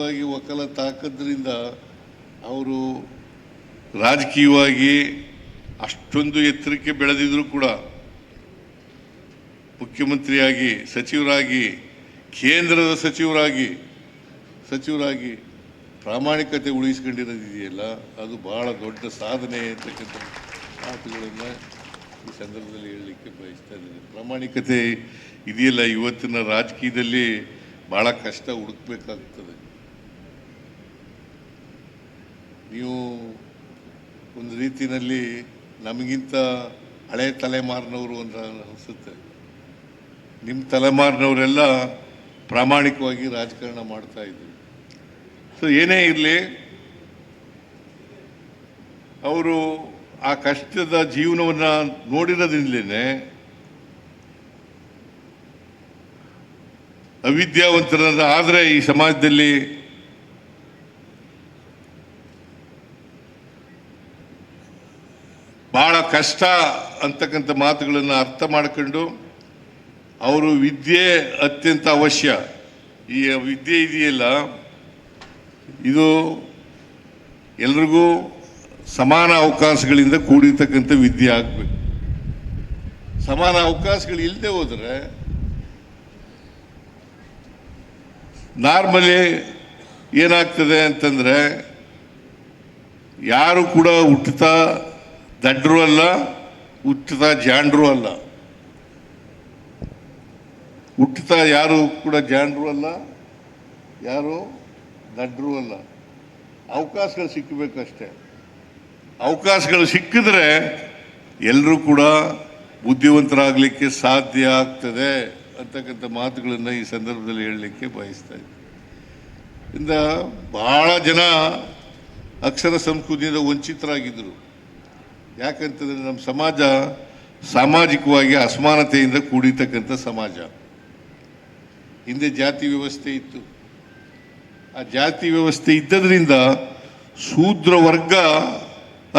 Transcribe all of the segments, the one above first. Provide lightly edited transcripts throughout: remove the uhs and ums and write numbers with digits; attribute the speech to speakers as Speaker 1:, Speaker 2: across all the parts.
Speaker 1: ವಕಾಲತ್ ಹಾಕೋದ್ರಿಂದ ಅವರು ರಾಜಕೀಯವಾಗಿ ಅಷ್ಟೊಂದು ಎತ್ತರಕ್ಕೆ ಬೆಳೆದಿದ್ರು ಕೂಡ ಮುಖ್ಯಮಂತ್ರಿಯಾಗಿ ಸಚಿವರಾಗಿ ಕೇಂದ್ರದ ಸಚಿವರಾಗಿ ಪ್ರಾಮಾಣಿಕತೆ ಉಳಿಸಿಕೊಂಡಿರೋದಿದೆಯಲ್ಲ, ಅದು ಬಹಳ ದೊಡ್ಡ ಸಾಧನೆ ಅಂತಕ್ಕಂಥ ಮಾತುಗಳನ್ನು ಈ ಸಂದರ್ಭದಲ್ಲಿ ಹೇಳಲಿಕ್ಕೆ ಬಯಸ್ತಾ ಇದ್ದೀನಿ. ಪ್ರಾಮಾಣಿಕತೆ ಇದೆಯಲ್ಲ, ಇವತ್ತಿನ ರಾಜಕೀಯದಲ್ಲಿ ಭಾಳ ಕಷ್ಟ ಹುಡುಕಬೇಕಾಗ್ತದೆ. ನೀವು ಒಂದು ರೀತಿಯಲ್ಲಿ ನಮಗಿಂತ ಹಳೆ ತಲೆಮಾರಿನವರು ಅಂತ ಅನಿಸುತ್ತೆ. ನಿಮ್ಮ ತಲೆಮಾರಿನವರೆಲ್ಲ ಪ್ರಾಮಾಣಿಕವಾಗಿ ರಾಜಕಾರಣ ಮಾಡ್ತಾ ಇದ್ರು. ಸೊ ಏನೇ ಇರಲಿ, ಅವರು ಆ ಕಷ್ಟದ ಜೀವನವನ್ನು ನೋಡಿರೋದ್ರಿಂದಲೇ ಅವಿದ್ಯಾವಂತರಾದ ಆದರೆ ಈ ಸಮಾಜದಲ್ಲಿ ಬಹಳ ಕಷ್ಟ ಅಂತಕ್ಕಂಥ ಮಾತುಗಳನ್ನು ಅರ್ಥ ಮಾಡಿಕೊಂಡು ಅವರು ವಿದ್ಯೆ ಅತ್ಯಂತ ಅವಶ್ಯ. ಈ ವಿದ್ಯೆ ಇದೆಯಲ್ಲ, ಇದು ಎಲ್ರಿಗೂ ಸಮಾನ ಅವಕಾಶಗಳಿಂದ ಕೂಡಿರ್ತಕ್ಕಂಥ ವಿದ್ಯೆ ಆಗಬೇಕು. ಸಮಾನ ಅವಕಾಶಗಳು ಇಲ್ಲದೆ ಹೋದರೆ ನಾರ್ಮಲಿ ಏನಾಗ್ತದೆ ಅಂತಂದರೆ, ಯಾರು ಕೂಡ ಹುಟ್ಟುತ್ತಾ ದಡ್ರು ಅಲ್ಲ, ಹುಟ್ಟುತ್ತಾ ಜಾಂಡ್ರು ಅಲ್ಲ. ಹುಟ್ಟುತ್ತಾ ಯಾರು ಕೂಡ ಜಾಂಡ್ರು ಅಲ್ಲ, ಯಾರು ದಡ್ರು ಅಲ್ಲ. ಅವಕಾಶಗಳು ಸಿಕ್ಕಬೇಕಷ್ಟೆ. ಅವಕಾಶಗಳು ಸಿಕ್ಕಿದ್ರೆ ಎಲ್ಲರೂ ಕೂಡ ಬುದ್ಧಿವಂತರಾಗಲಿಕ್ಕೆ ಸಾಧ್ಯ ಆಗ್ತದೆ ಅಂತಕ್ಕಂಥ ಮಾತುಗಳನ್ನು ಈ ಸಂದರ್ಭದಲ್ಲಿ ಹೇಳಲಿಕ್ಕೆ ಬಯಸ್ತಾ ಇದ್ದೀನಿ. ಇಂದ ಬಹಳ ಜನ ಅಕ್ಷರ ಸಂಸ್ಕೃತಿಯಿಂದ ವಂಚಿತರಾಗಿದ್ದರು. ಯಾಕಂತಂದರೆ ನಮ್ಮ ಸಮಾಜ ಸಾಮಾಜಿಕವಾಗಿ ಅಸಮಾನತೆಯಿಂದ ಕೂಡಿರ್ತಕ್ಕಂಥ ಸಮಾಜ. ಹಿಂದೆ ಜಾತಿ ವ್ಯವಸ್ಥೆ ಇತ್ತು. ಆ ಜಾತಿ ವ್ಯವಸ್ಥೆ ಇದ್ದದ್ರಿಂದ ಶೂದ್ರ ವರ್ಗ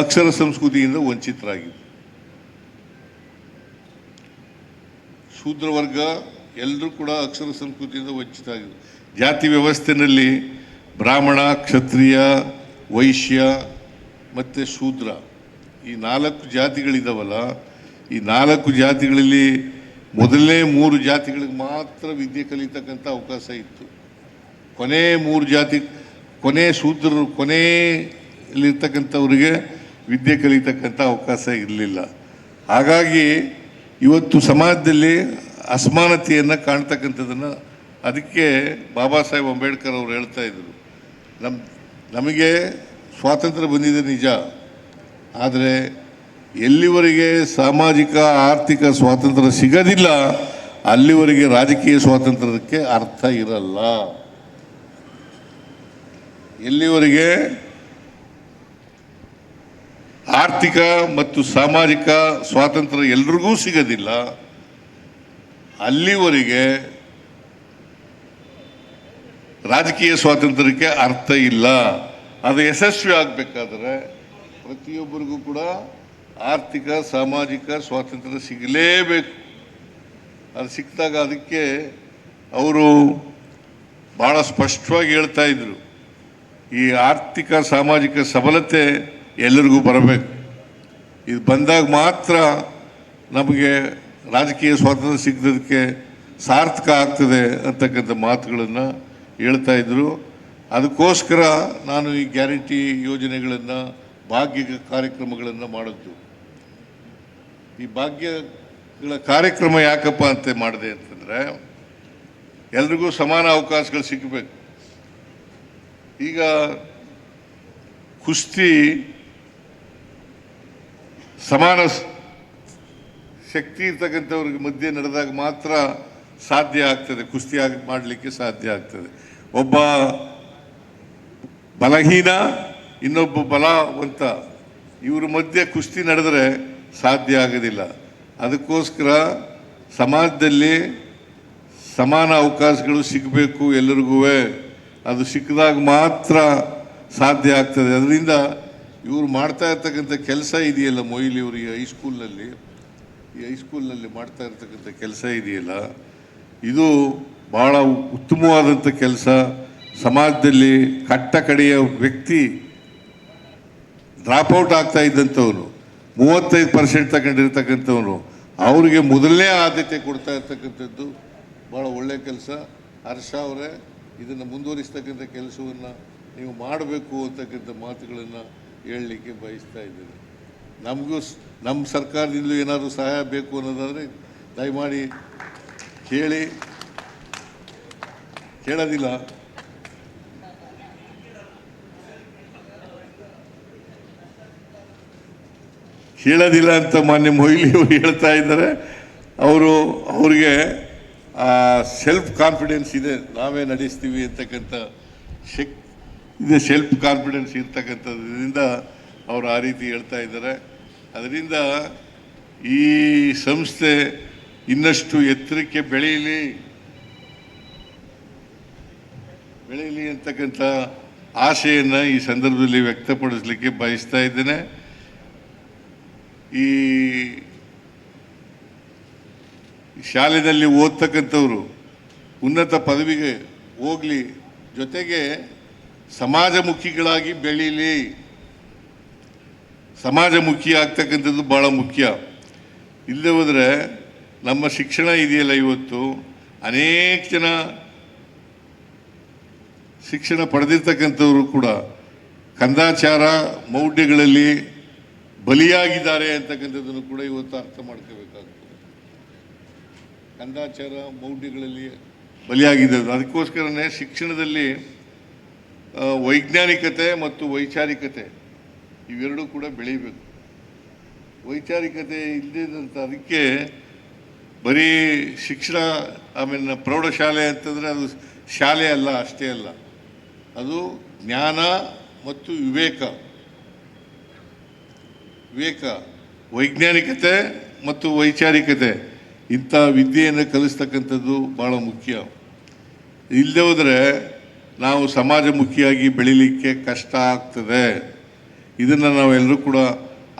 Speaker 1: ಅಕ್ಷರ ಸಂಸ್ಕೃತಿಯಿಂದ ವಂಚಿತರಾಗಿತ್ತು. ಶೂದ್ರ ವರ್ಗ ಎಲ್ಲರೂ ಕೂಡ ಅಕ್ಷರ ಸಂಸ್ಕೃತಿಯಿಂದ ವಂಚಿತರಾಗಿದ್ರು. ಜಾತಿ ವ್ಯವಸ್ಥೆಯಲ್ಲಿ ಬ್ರಾಹ್ಮಣ, ಕ್ಷತ್ರಿಯ, ವೈಶ್ಯ ಮತ್ತು ಶೂದ್ರ, ಈ 4 ಜಾತಿಗಳಿದ್ದಾವಲ್ಲ, ಈ 4 ಜಾತಿಗಳಲ್ಲಿ ಮೊದಲನೇ 3 ಜಾತಿಗಳಿಗೆ ಮಾತ್ರ ವಿದ್ಯೆ ಕಲಿತಕ್ಕಂಥ ಅವಕಾಶ ಇತ್ತು. ಕೊನೆ 3 ಜಾತಿ, ಕೊನೆ ಶೂದ್ರರು, ಕೊನೆಯಲ್ಲಿರ್ತಕ್ಕಂಥವ್ರಿಗೆ ವಿದ್ಯೆ ಕಲಿತಕ್ಕಂಥ ಅವಕಾಶ ಇರಲಿಲ್ಲ. ಹಾಗಾಗಿ ಇವತ್ತು ಸಮಾಜದಲ್ಲಿ ಅಸಮಾನತೆಯನ್ನು ಕಾಣ್ತಕ್ಕಂಥದ್ದನ್ನು, ಅದಕ್ಕೆ ಬಾಬಾ ಸಾಹೇಬ್ ಅಂಬೇಡ್ಕರ್ ಅವರು ಹೇಳ್ತಾ ಇದ್ರು, ನಮಗೆ ಸ್ವಾತಂತ್ರ್ಯ ಬಂದಿದೆ ನಿಜ, ಆದರೆ ಎಲ್ಲಿವರೆಗೆ ಸಾಮಾಜಿಕ ಆರ್ಥಿಕ ಸ್ವಾತಂತ್ರ್ಯ ಸಿಗೋದಿಲ್ಲ ಅಲ್ಲಿವರೆಗೆ ರಾಜಕೀಯ ಸ್ವಾತಂತ್ರ್ಯಕ್ಕೆ ಅರ್ಥ ಇರಲ್ಲ. ಎಲ್ಲಿವರೆಗೆ ಆರ್ಥಿಕ ಮತ್ತು ಸಾಮಾಜಿಕ ಸ್ವಾತಂತ್ರ್ಯ ಎಲ್ರಿಗೂ ಸಿಗೋದಿಲ್ಲ ಅಲ್ಲಿವರೆಗೆ ರಾಜಕೀಯ ಸ್ವಾತಂತ್ರ್ಯಕ್ಕೆ ಅರ್ಥ ಇಲ್ಲ. ಅದು ಯಶಸ್ವಿ ಆಗಬೇಕಾದ್ರೆ ಪ್ರತಿಯೊಬ್ಬರಿಗೂ ಕೂಡ ಆರ್ಥಿಕ ಸಾಮಾಜಿಕ ಸ್ವಾತಂತ್ರ್ಯ ಸಿಗಲೇಬೇಕು. ಅದು ಸಿಕ್ಕಿದಾಗ ಅದಕ್ಕೆ ಅವರು ಭಾಳ ಸ್ಪಷ್ಟವಾಗಿ ಹೇಳ್ತಾ ಇದ್ರು, ಈ ಆರ್ಥಿಕ ಸಾಮಾಜಿಕ ಸಬಲತೆ ಎಲ್ಲರಿಗೂ ಬರಬೇಕು. ಇದು ಬಂದಾಗ ಮಾತ್ರ ನಮಗೆ ರಾಜಕೀಯ ಸ್ವಾತಂತ್ರ್ಯ ಸಿಗೋದಕ್ಕೆ ಸಾರ್ಥಕ ಆಗ್ತದೆ ಅಂತಕ್ಕಂಥ ಮಾತುಗಳನ್ನು ಹೇಳ್ತಾ ಇದ್ರು. ಅದಕ್ಕೋಸ್ಕರ ನಾನು ಈ ಗ್ಯಾರಂಟಿ ಯೋಜನೆಗಳನ್ನು, ಭಾಗ್ಯ ಕಾರ್ಯಕ್ರಮಗಳನ್ನು ಮಾಡಿದ್ದು. ಈ ಭಾಗ್ಯಗಳ ಕಾರ್ಯಕ್ರಮ ಯಾಕಪ್ಪ ಅಂತ ಮಾಡಿದೆ ಅಂತಂದರೆ, ಎಲ್ರಿಗೂ ಸಮಾನ ಅವಕಾಶಗಳು ಸಿಗಬೇಕು. ಈಗ ಕುಸ್ತಿ ಸಮಾನ ಶಕ್ತಿ ಇರ್ತಕ್ಕಂಥವ್ರಿಗೆ ಮಧ್ಯೆ ನಡೆದಾಗ ಮಾತ್ರ ಸಾಧ್ಯ ಆಗ್ತದೆ, ಕುಸ್ತಿ ಮಾಡಲಿಕ್ಕೆ ಸಾಧ್ಯ ಆಗ್ತದೆ. ಒಬ್ಬ ಬಲಹೀನ, ಇನ್ನೊಬ್ಬ ಬಲವಂತ, ಇವ್ರ ಮಧ್ಯೆ ಕುಸ್ತಿ ನಡೆದರೆ ಸಾಧ್ಯ ಆಗೋದಿಲ್ಲ. ಅದಕ್ಕೋಸ್ಕರ ಸಮಾಜದಲ್ಲಿ ಸಮಾನ ಅವಕಾಶಗಳು ಸಿಗಬೇಕು ಎಲ್ಲರಿಗೂ. ಅದು ಸಿಕ್ಕಿದಾಗ ಮಾತ್ರ ಸಾಧ್ಯ ಆಗ್ತದೆ. ಅದರಿಂದ ಇವರು ಮಾಡ್ತಾ ಇರ್ತಕ್ಕಂಥ ಕೆಲಸ ಇದೆಯಲ್ಲ, ಮೊಯ್ಲಿ ಇವರಿಗೆ ಹೈಸ್ಕೂಲ್ನಲ್ಲಿ ಮಾಡ್ತಾ ಇರ್ತಕ್ಕಂಥ ಕೆಲಸ ಇದೆಯಲ್ಲ, ಇದು ಭಾಳ ಉತ್ತಮವಾದಂಥ ಕೆಲಸ. ಸಮಾಜದಲ್ಲಿ ಕಟ್ಟ ಕಡೆಯ ವ್ಯಕ್ತಿ ಡ್ರಾಪ್ಔಟ್ ಆಗ್ತಾ ಇದ್ದಂಥವನು 35% ತಗೊಂಡಿರ್ತಕ್ಕಂಥವನು ಅವರಿಗೆ ಮೊದಲನೇ ಆದ್ಯತೆ ಕೊಡ್ತಾ ಇರ್ತಕ್ಕಂಥದ್ದು ಭಾಳ ಒಳ್ಳೆಯ ಕೆಲಸ. ಹರ್ಷ ಅವರೇ, ಇದನ್ನು ಮುಂದುವರಿಸ್ತಕ್ಕಂಥ ಕೆಲಸವನ್ನು ನೀವು ಮಾಡಬೇಕು ಅಂತಕ್ಕಂಥ ಮಾತುಗಳನ್ನು ಹೇಳಲಿಕ್ಕೆ ಬಯಸ್ತಾ ಇದ್ದೇನೆ. ನಮಗೂ ನಮ್ಮ ಸರ್ಕಾರದಿಂದಲೂ ಏನಾದರೂ ಸಹಾಯ ಬೇಕು ಅನ್ನೋದಾದರೆ ದಯಮಾಡಿ ಕೇಳಿ. ಕೇಳೋದಿಲ್ಲ ಕೇಳೋದಿಲ್ಲ ಅಂತ ಮಾನ್ಯ ಮೊಯ್ಲಿ ಅವರು ಹೇಳ್ತಾ ಇದ್ದಾರೆ. ಅವ್ರಿಗೆ ಸೆಲ್ಫ್ ಕಾನ್ಫಿಡೆನ್ಸ್ ಇದೆ, ನಾವೇ ನಡೆಸ್ತೀವಿ ಅಂತಕ್ಕಂಥ ಇದೆ, ಸೆಲ್ಫ್ ಕಾನ್ಫಿಡೆನ್ಸ್ ಇರ್ತಕ್ಕಂಥದ್ರಿಂದ ಅವರು ಆ ರೀತಿ ಹೇಳ್ತಾ ಇದ್ದಾರೆ. ಅದರಿಂದ ಈ ಸಂಸ್ಥೆ ಇನ್ನಷ್ಟು ಎತ್ತರಕ್ಕೆ ಬೆಳೀಲಿ ಅಂತಕ್ಕಂಥ ಆಶೆಯನ್ನು ಈ ಸಂದರ್ಭದಲ್ಲಿ ವ್ಯಕ್ತಪಡಿಸಲಿಕ್ಕೆ ಬಯಸ್ತಾ ಇದ್ದೇನೆ. ಈ ಶಾಲೆಯಲ್ಲಿ ಓದ್ತಕ್ಕಂಥವ್ರು ಉನ್ನತ ಪದವಿಗೆ ಹೋಗಲಿ, ಜೊತೆಗೆ ಸಮಾಜಮುಖಿಗಳಾಗಿ ಬೆಳೀಲಿ. ಸಮಾಜಮುಖಿ ಆಗ್ತಕ್ಕಂಥದ್ದು ಭಾಳ ಮುಖ್ಯ. ಇಲ್ಲದೆ ಹೋದರೆ ನಮ್ಮ ಶಿಕ್ಷಣ ಇದೆಯಲ್ಲ, ಇವತ್ತು ಅನೇಕ ಜನ ಶಿಕ್ಷಣ ಪಡೆದಿರ್ತಕ್ಕಂಥವರು ಕೂಡ ಕಂದಾಚಾರ ಮೌಢ್ಯಗಳಲ್ಲಿ ಬಲಿಯಾಗಿದ್ದಾರೆ ಅಂತಕ್ಕಂಥದ್ದನ್ನು ಕೂಡ ಇವತ್ತು ಅರ್ಥ ಮಾಡ್ಕೋಬೇಕಾಗ್ತದೆ. ಕಂದಾಚಾರ ಮೌಢ್ಯಗಳಲ್ಲಿ ಬಲಿಯಾಗಿದ್ದಾರೆ. ಅದಕ್ಕೋಸ್ಕರನೇ ಶಿಕ್ಷಣದಲ್ಲಿ ವೈಜ್ಞಾನಿಕತೆ ಮತ್ತು ವೈಚಾರಿಕತೆ ಇವೆರಡೂ ಕೂಡ ಬೆಳೀಬೇಕು. ವೈಚಾರಿಕತೆ ಇಲ್ಲದಂಥ ಅದಕ್ಕೆ ಬರೀ ಶಿಕ್ಷಣ ಆಮೇಲೆ ಪ್ರೌಢಶಾಲೆ ಅಂತಂದರೆ ಅದು ಶಾಲೆ ಅಲ್ಲ, ಅಷ್ಟೇ ಅಲ್ಲ, ಅದು ಜ್ಞಾನ ಮತ್ತು ವಿವೇಕ, ವೈಜ್ಞಾನಿಕತೆ ಮತ್ತು ವೈಚಾರಿಕತೆ ಇಂಥ ವಿದ್ಯೆಯನ್ನು ಕಲಿಸ್ತಕ್ಕಂಥದ್ದು ಭಾಳ ಮುಖ್ಯ. ಇಲ್ಲದೆ ಹೋದರೆ ನಾವು ಸಮಾಜಮುಖಿಯಾಗಿ ಬೆಳೀಲಿಕ್ಕೆ ಕಷ್ಟ ಆಗ್ತದೆ. ಇದನ್ನು ನಾವೆಲ್ಲರೂ ಕೂಡ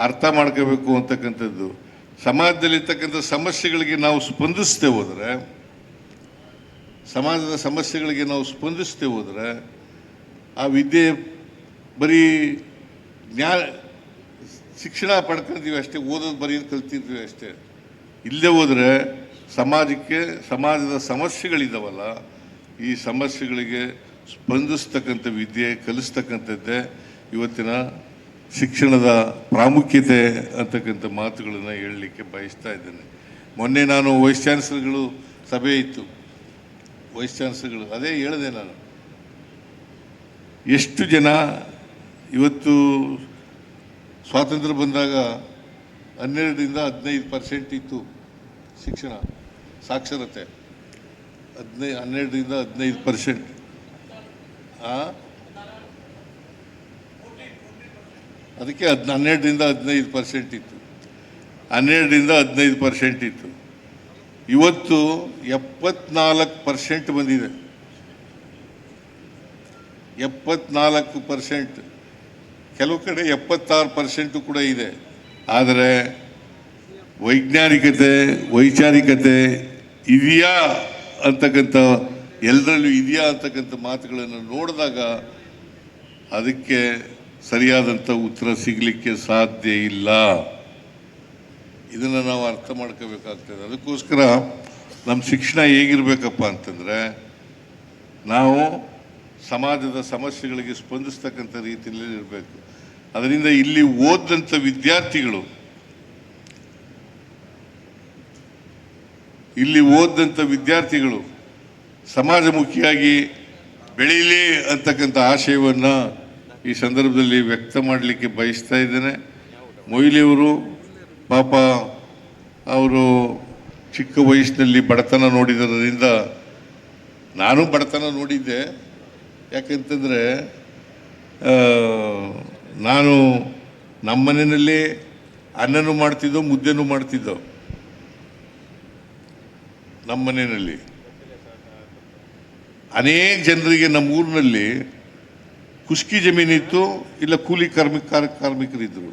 Speaker 1: ಅರ್ಥ ಮಾಡ್ಕೋಬೇಕು ಅಂತಕ್ಕಂಥದ್ದು. ಸಮಾಜದಲ್ಲಿರ್ತಕ್ಕಂಥ ಸಮಸ್ಯೆಗಳಿಗೆ ನಾವು ಸ್ಪಂದಿಸದೆ ಹೋದರೆ, ಸಮಾಜದ ಸಮಸ್ಯೆಗಳಿಗೆ ನಾವು ಸ್ಪಂದಿಸದೆ ಹೋದರೆ ಆ ವಿದ್ಯೆ ಬರೀ ಶಿಕ್ಷಣ ಪಡ್ಕೊಳ್ತೀವಿ ಅಷ್ಟೇ, ಓದೋದು ಬರೆಯೋದು ಕಲ್ತಿದ್ವಿ ಅಷ್ಟೇ. ಇಲ್ಲದೆ ಹೋದರೆ ಸಮಾಜದ ಸಮಸ್ಯೆಗಳಿದ್ದಾವಲ್ಲ, ಈ ಸಮಸ್ಯೆಗಳಿಗೆ ಸ್ಪಂದಿಸ್ತಕ್ಕಂಥ ವಿದ್ಯೆ ಕಲಿಸ್ತಕ್ಕಂಥದ್ದೇ ಇವತ್ತಿನ ಶಿಕ್ಷಣದ ಪ್ರಾಮುಖ್ಯತೆ ಅಂತಕ್ಕಂಥ ಮಾತುಗಳನ್ನು ಹೇಳಲಿಕ್ಕೆ ಬಯಸ್ತಾ ಇದ್ದೇನೆ. ಮೊನ್ನೆ ನಾನು ವೈಸ್ ಚಾನ್ಸಲರ್ಗಳು ಸಭೆ ಇತ್ತು, ವೈಸ್ ಚಾನ್ಸಲರ್ಗಳು ಅದೇ ಹೇಳಿದೆ ನಾನು, ಎಷ್ಟು ಜನ ಇವತ್ತು ಸ್ವಾತಂತ್ರ್ಯ ಬಂದಾಗ 12ರಿಂದ 15% ಇತ್ತು ಶಿಕ್ಷಣ ಸಾಕ್ಷರತೆ, 12ರಿಂದ 15%. ಅದಕ್ಕೆ 12ರಿಂದ 15% ಇತ್ತು, 12ರಿಂದ 15% ಇತ್ತು. ಇವತ್ತು 74% ಬಂದಿದೆ. 74%, ಕೆಲವು ಕಡೆ 76% ಕೂಡ ಇದೆ. ಆದರೆ ವೈಜ್ಞಾನಿಕತೆ ವೈಚಾರಿಕತೆ ಇದೆಯಾ ಅಂತಕ್ಕಂಥ, ಎಲ್ಲರಲ್ಲೂ ಇದೆಯಾ ಅಂತಕ್ಕಂಥ ಮಾತುಗಳನ್ನು ನೋಡಿದಾಗ ಅದಕ್ಕೆ ಸರಿಯಾದಂಥ ಉತ್ತರ ಸಿಗಲಿಕ್ಕೆ ಸಾಧ್ಯ ಇಲ್ಲ. ಇದನ್ನು ನಾವು ಅರ್ಥ ಮಾಡ್ಕೋಬೇಕಾಗ್ತದೆ. ಅದಕ್ಕೋಸ್ಕರ ನಮ್ಮ ಶಿಕ್ಷಣ ಹೇಗಿರಬೇಕಪ್ಪ ಅಂತಂದರೆ, ನಾವು ಸಮಾಜದ ಸಮಸ್ಯೆಗಳಿಗೆ ಸ್ಪಂದಿಸ್ತಕ್ಕಂಥ ರೀತಿಯಲ್ಲಿ ಇರಬೇಕು. ಅದರಿಂದ ಇಲ್ಲಿ ಓದಂಥ ವಿದ್ಯಾರ್ಥಿಗಳು ಸಮಾಜಮುಖಿಯಾಗಿ ಬೆಳೀಲಿ ಅಂತಕ್ಕಂಥ ಆಶಯವನ್ನು ಈ ಸಂದರ್ಭದಲ್ಲಿ ವ್ಯಕ್ತ ಮಾಡಲಿಕ್ಕೆ ಬಯಸ್ತಾ ಇದ್ದೇನೆ. ಮೊಯ್ಲಿಯವರು ಪಾಪ ಅವರು ಚಿಕ್ಕ ವಯಸ್ಸಿನಲ್ಲಿ ಬಡತನ ನೋಡಿದ್ದರಿಂದ, ನಾನು ಬಡತನ ನೋಡಿದ್ದೆ. ಯಾಕೆಂತಂದರೆ ನಾನು ನಮ್ಮ ಮನೆಯಲ್ಲಿ ಅನ್ನನೂ ಮಾಡ್ತಿದ್ದೋ ಮುದ್ದೆನೂ ಮಾಡ್ತಿದ್ದೋ. ನಮ್ಮ ಮನೆಯಲ್ಲಿ ಅನೇಕ ಜನರಿಗೆ ನಮ್ಮ ಊರಿನಲ್ಲಿ ಕುಷ್ಕಿ ಜಮೀನಿತ್ತು, ಇಲ್ಲ ಕೂಲಿ ಕಾರ್ಮಿಕರಿದ್ದರು.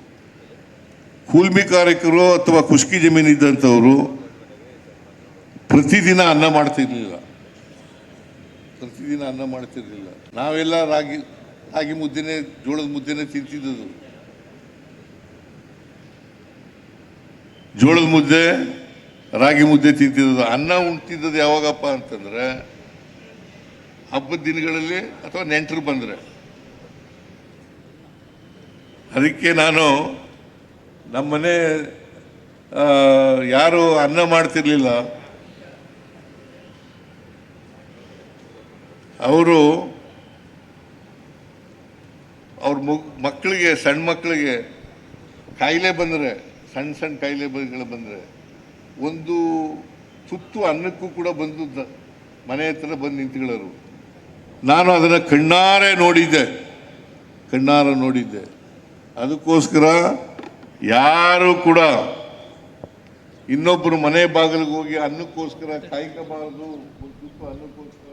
Speaker 1: ಕೂಲಿ ಕಾರ್ಮಿಕರು ಅಥವಾ ಕುಷ್ಕಿ ಜಮೀನಿದ್ದಂಥವರು ಪ್ರತಿದಿನ ಅನ್ನ ಮಾಡ್ತಿರ್ಲಿಲ್ಲ. ಪ್ರತಿದಿನ ಅನ್ನ ಮಾಡ್ತಿರ್ಲಿಲ್ಲ. ನಾವೆಲ್ಲ ರಾಗಿ ಮುದ್ದೆನೇ, ಜೋಳದ ಮುದ್ದೆನೇ ತಿಂತಿದ್ದದು. ಜೋಳದ ಮುದ್ದೆ, ರಾಗಿ ಮುದ್ದೆ ತಿಂತಿದ್ದದು. ಅನ್ನ ಉಣ್ತಿದ್ದದು ಯಾವಾಗಪ್ಪ ಅಂತಂದ್ರೆ ಹಬ್ಬದ ದಿನಗಳಲ್ಲಿ ಅಥವಾ ನೆಂಟರು ಬಂದರೆ. ಅದಕ್ಕೆ ನಾನು ನಮ್ಮನೆ ಯಾರು ಅನ್ನ ಮಾಡ್ತಿರ್ಲಿಲ್ಲ, ಅವರು ಅವ್ರ ಮಕ್ಕಳಿಗೆ, ಸಣ್ಣ ಮಕ್ಕಳಿಗೆ ಕಾಯಿಲೆ ಬಂದರೆ, ಸಣ್ಣ ಸಣ್ಣ ಕಾಯಿಲೆಗಳು ಬಂದರೆ ಒಂದು ತುತ್ತು ಅನ್ನಕ್ಕೂ ಕೂಡ ಬಂದು ಮನೆ ಹತ್ರ ಬಂದು ನಿಂತ್ಕೊಳ್ಳೋರು. ನಾನು ಅದನ್ನು ಕಣ್ಣಾರೆ ನೋಡಿದ್ದೆ. ಅದಕ್ಕೋಸ್ಕರ ಯಾರು ಕೂಡ ಇನ್ನೊಬ್ಬರು ಮನೆ ಬಾಗಿಲಿಗೆ ಹೋಗಿ ಅನ್ನಕ್ಕೋಸ್ಕರ ಕಾಯ್ಕಬಾರದು, ಒಂದು ತುತ್ತು ಅನ್ನಕ್ಕೋಸ್ಕರ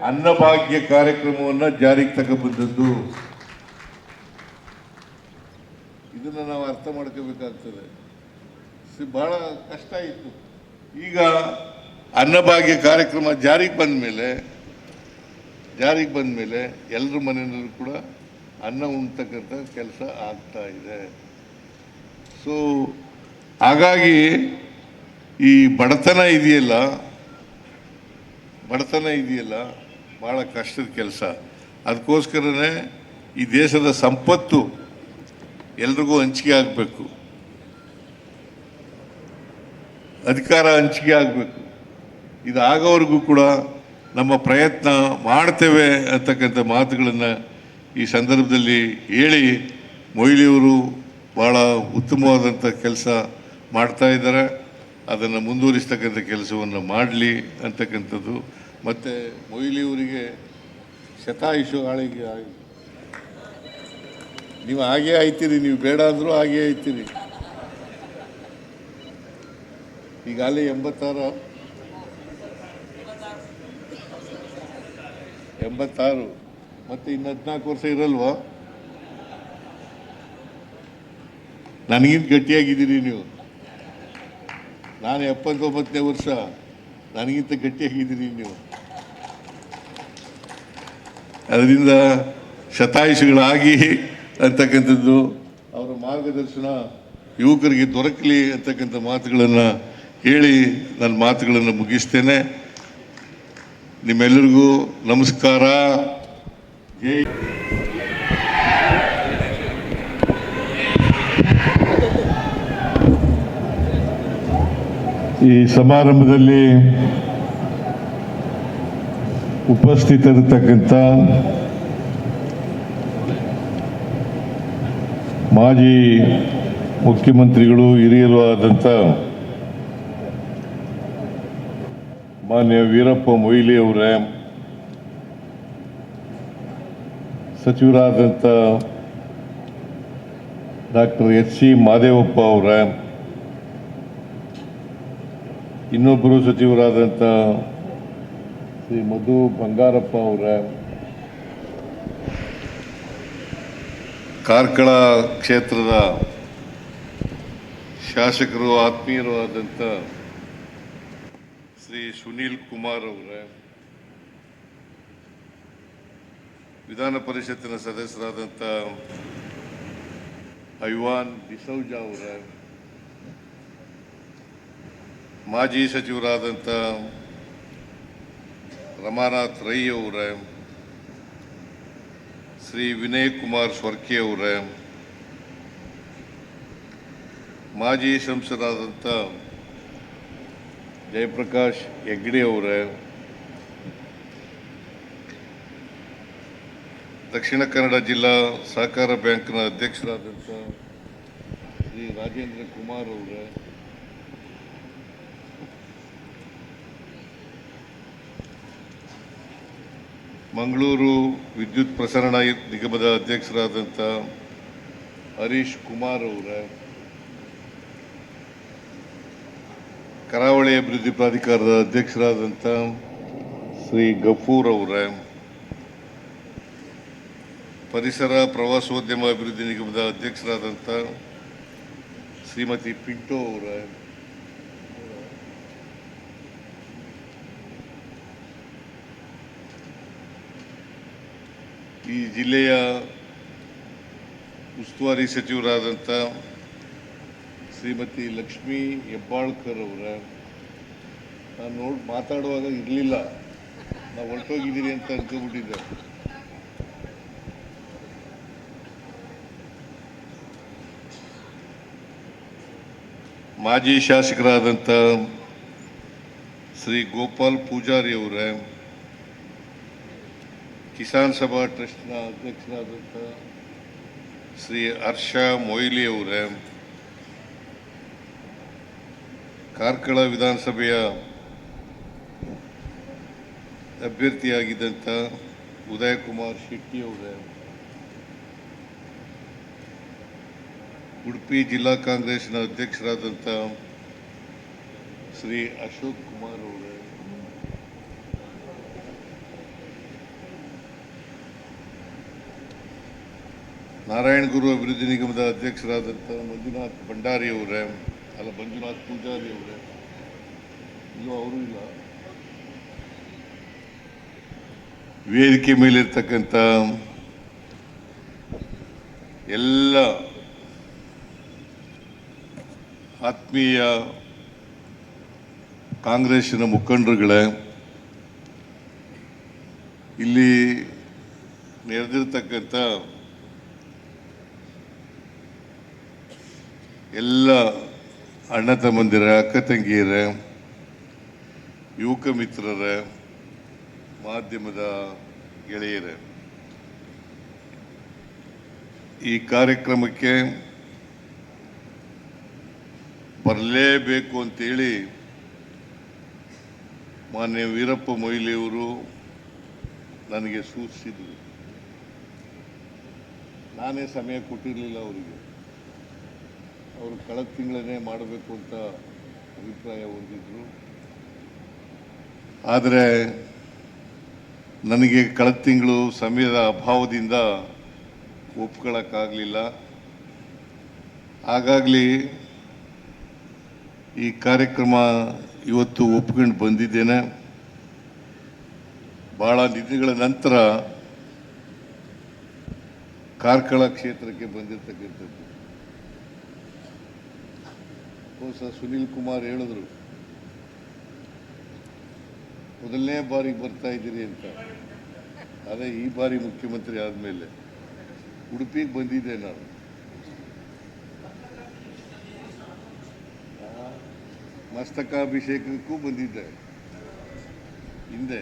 Speaker 1: ಅನ್ನಭಾಗ್ಯ ಕಾರ್ಯಕ್ರಮವನ್ನು ಜಾರಿಗೆ ತಗೊಂಡ್ಬಂದದ್ದು. ಇದನ್ನು ನಾವು ಅರ್ಥ ಮಾಡ್ಕೋಬೇಕಾಗ್ತದೆ. ಬಹಳ ಕಷ್ಟ ಇತ್ತು. ಈಗ ಅನ್ನಭಾಗ್ಯ ಕಾರ್ಯಕ್ರಮ ಜಾರಿಗೆ ಬಂದ ಮೇಲೆ ಎಲ್ಲರ ಮನೆಯಲ್ಲೂ ಕೂಡ ಅನ್ನ ಉಣ್ತಕ್ಕಂಥ ಕೆಲಸ ಆಗ್ತಾ ಇದೆ. ಸೊ ಹಾಗಾಗಿ ಈ ಬಡತನ ಇದೆಯಲ್ಲ ಭಾಳ ಕಷ್ಟದ ಕೆಲಸ. ಅದಕ್ಕೋಸ್ಕರನೇ ಈ ದೇಶದ ಸಂಪತ್ತು ಎಲ್ರಿಗೂ ಹಂಚಿಕೆ ಆಗಬೇಕು, ಅಧಿಕಾರ ಹಂಚಿಕೆ ಆಗಬೇಕು. ಇದಾಗೋವರೆಗೂ ಕೂಡ ನಮ್ಮ ಪ್ರಯತ್ನ ಮಾಡ್ತೇವೆ ಅಂತಕ್ಕಂಥ ಮಾತುಗಳನ್ನು ಈ ಸಂದರ್ಭದಲ್ಲಿ ಹೇಳಿ, ಮೊಯ್ಲಿಯವರು ಭಾಳ ಉತ್ತಮವಾದಂಥ ಕೆಲಸ ಮಾಡ್ತಾ ಇದ್ದಾರೆ. ಅದನ್ನು ಮುಂದುವರಿಸ್ತಕ್ಕಂಥ ಕೆಲಸವನ್ನು ಮಾಡಲಿ ಅಂತಕ್ಕಂಥದ್ದು. ಮತ್ತು ಮೊಯ್ಲಿಯವರಿಗೆ ಶತಾಯುಷು ಆಳಿಗೆ ನೀವು ಹಾಗೇ ಆಯ್ತೀರಿ, ನೀವು ಬೇಡ ಅಂದರೂ ಹಾಗೇ ಆಯ್ತೀರಿ. ಈಗಾಗಲೇ 86 ಮತ್ತೆ ಇನ್ನು 14 ವರ್ಷ ಇರಲ್ವಾ? ನನಗಿಂತ ಗಟ್ಟಿಯಾಗಿದ್ದೀರಿ ನೀವು. ನಾನು 79ನೇ ವರ್ಷ, ನನಗಿಂತ ಗಟ್ಟಿಯಾಗಿದ್ದೀರಿ ನೀವು. ಅದರಿಂದ ಶತಾಯುಷಿಗಳಾಗಿ ಅಂತಕ್ಕಂಥದ್ದು, ಅವರ ಮಾರ್ಗದರ್ಶನ ಯುವಕರಿಗೆ ದೊರಕಲಿ ಅಂತಕ್ಕಂಥ ಮಾತುಗಳನ್ನು ಹೇಳಿ ನನ್ನ ಮಾತುಗಳನ್ನು ಮುಗಿಸ್ತೇನೆ. ನಿಮ್ಮೆಲ್ಲರಿಗೂ ನಮಸ್ಕಾರ. ಜೈ. ಈ ಸಮಾರಂಭದಲ್ಲಿ ಉಪಸ್ಥಿತರಿರ್ತಕ್ಕಂಥ ಮಾಜಿ ಮುಖ್ಯಮಂತ್ರಿಗಳು, ಹಿರಿಯರು ಆದಂಥ ಮಾನ್ಯ ವೀರಪ್ಪ ಮೊಯ್ಲಿ ಅವರೇ, ಸಚಿವರಾದಂಥ ಡಾಕ್ಟರ್ ಎಚ್ ಸಿ ಮಾದೇವಪ್ಪ ಅವರೇ, ಇನ್ನೊಬ್ಬರು ಸಚಿವರಾದಂಥ ಶ್ರೀ ಮಧು ಬಂಗಾರಪ್ಪ ಅವರೇ, ಕಾರ್ಕಳ ಕ್ಷೇತ್ರದ ಶಾಸಕರು, ಆತ್ಮೀಯರು ಆದಂಥ ಶ್ರೀ ಸುನೀಲ್ ಕುಮಾರ್ ಅವರೇ, ವಿಧಾನ ಪರಿಷತ್ತಿನ ಸದಸ್ಯರಾದಂಥ ಐವಾನ್ ಡಿಸೌಜ ಅವರೇ, ಮಾಜಿ ಸಚಿವರಾದಂಥ ರಮಾನಾಥ್ ರೈ ಅವರೇ, ಶ್ರೀ ವಿನಯ್ ಕುಮಾರ್ ಸ್ವರ್ಕೆ ಅವರೇ, ಮಾಜಿ ಸಂಸದರಾದಂಥ ಜಯಪ್ರಕಾಶ್ ಹೆಗ್ಡೆ ಅವರೇ, ದಕ್ಷಿಣ ಕನ್ನಡ ಜಿಲ್ಲಾ ಸಹಕಾರ ಬ್ಯಾಂಕ್ನ ಅಧ್ಯಕ್ಷರಾದಂಥ ಶ್ರೀ ರಾಜೇಂದ್ರ ಕುಮಾರ್ ಅವರೇ, ಮಂಗಳೂರು ವಿದ್ಯುತ್ ಪ್ರಸರಣ ನಿಗಮದ ಅಧ್ಯಕ್ಷರಾದಂಥ ಹರೀಶ್ ಕುಮಾರ್ ಅವರೇ, ಕರಾವಳಿ ಅಭಿವೃದ್ಧಿ ಪ್ರಾಧಿಕಾರದ ಅಧ್ಯಕ್ಷರಾದಂಥ ಶ್ರೀ ಗಫೂರ್ ಅವರೇ, ಪರಿಸರ ಪ್ರವಾಸೋದ್ಯಮ ಅಭಿವೃದ್ಧಿ ನಿಗಮದ ಅಧ್ಯಕ್ಷರಾದಂಥ ಶ್ರೀಮತಿ ಪಿಂಟೋ ಅವರೇ, ಈ ಜಿಲ್ಲೆಯ ಉಸ್ತುವಾರಿ ಸಚಿವರಾದಂಥ ಶ್ರೀಮತಿ ಲಕ್ಷ್ಮೀ ಹೆಬ್ಬಾಳ್ಕರ್ ಅವರ ನಾನು ಮಾತಾಡುವಾಗ ಇರಲಿಲ್ಲ, ನಾವು ಹೊರಟೋಗಿದ್ದೀರಿ ಅಂತ ಅನ್ಕೊಂಡ್ಬಿಟ್ಟಿದ್ದೆ. ಮಾಜಿ ಶಾಸಕರಾದಂಥ ಶ್ರೀ ಗೋಪಾಲ್ ಪೂಜಾರಿ ಅವರೇ, ಕಿಸಾನ್ ಸಭಾ ಟ್ರಸ್ಟ್ನ ಅಧ್ಯಕ್ಷರಾದಂಥ ಶ್ರೀ ಹರ್ಷ ಮೊಯ್ಲಿ ಅವರೇ, ಕಾರ್ಕಳ ವಿಧಾನಸಭೆಯ ಅಭ್ಯರ್ಥಿಯಾಗಿದ್ದಂಥ ಉದಯ್ ಕುಮಾರ್ ಶೆಟ್ಟಿ ಅವರೇ, ಉಡುಪಿ ಜಿಲ್ಲಾ ಕಾಂಗ್ರೆಸ್ನ ಅಧ್ಯಕ್ಷರಾದಂಥ ಶ್ರೀ ಅಶೋಕ್ ಕುಮಾರ್ ಅವರೇ, ನಾರಾಯಣ ಗುರು ಅಭಿವೃದ್ಧಿ ನಿಗಮದ ಅಧ್ಯಕ್ಷರಾದಂಥ ಮಂಜುನಾಥ್ ಭಂಡಾರಿ ಅವರೇ, ಮಂಜುನಾಥ್ ಪೂಜಾರಿ ಅವರೇ, ಇಲ್ಲೂ ಅವರು ಇಲ್ಲ, ವೇದಿಕೆ ಮೇಲಿರ್ತಕ್ಕಂಥ ಎಲ್ಲ ಆತ್ಮೀಯ ಕಾಂಗ್ರೆಸ್ಸಿನ ಮುಖಂಡರುಗಳೇ, ಇಲ್ಲಿ ನೆರೆದಿರ್ತಕ್ಕಂಥ ಎಲ್ಲ ಅಣ್ಣ ತಮ್ಮಂದಿರ, ಅಕ್ಕ ತಂಗಿಯರ, ಯುವಕ ಮಿತ್ರರ, ಮಾಧ್ಯಮದ ಗೆಳೆಯರೇ, ಈ ಕಾರ್ಯಕ್ರಮಕ್ಕೆ ಬರಲೇಬೇಕು ಅಂತೇಳಿ ಮಾನ್ಯ ವೀರಪ್ಪ ಮೊಯ್ಲಿಯವರು ನನಗೆ ಸೂಚಿಸಿದರು. ನಾನೇ ಸಮಯ ಕೊಟ್ಟಿರಲಿಲ್ಲ ಅವರಿಗೆ. ಅವರು ಕಳೆದ ತಿಂಗಳನ್ನೇ ಮಾಡಬೇಕು ಅಂತ ಅಭಿಪ್ರಾಯ ಹೊಂದಿದ್ರು. ಆದರೆ ನನಗೆ ಕಳೆದ ತಿಂಗಳು ಸಮಯದ ಅಭಾವದಿಂದ ಒಪ್ಕೊಳ್ಳೋಕ್ಕಾಗಲಿಲ್ಲ. ಹಾಗಾಗಲಿ ಈ ಕಾರ್ಯಕ್ರಮ ಇವತ್ತು ಒಪ್ಕೊಂಡು ಬಂದಿದ್ದೇನೆ. ಭಾಳ ದಿನಗಳ ನಂತರ ಕಾರ್ಕಳ ಕ್ಷೇತ್ರಕ್ಕೆ ಬಂದಿರತಕ್ಕಂಥದ್ದು. ಸುನೀಲ್ ಕುಮಾರ್ ಹೇಳಿದ್ರು, ಮೊದಲನೇ ಬಾರಿಗೆ ಬರ್ತಾ ಇದ್ದೀರಿ ಅಂತ. ಅದೇ ಈ ಬಾರಿ ಮುಖ್ಯಮಂತ್ರಿ ಆದಮೇಲೆ ಉಡುಪಿಗೆ ಬಂದಿದ್ದೆ ನಾನು. ಮಸ್ತಕಾಭಿಷೇಕಕ್ಕೂ ಬಂದಿದ್ದೆ ಹಿಂದೆ.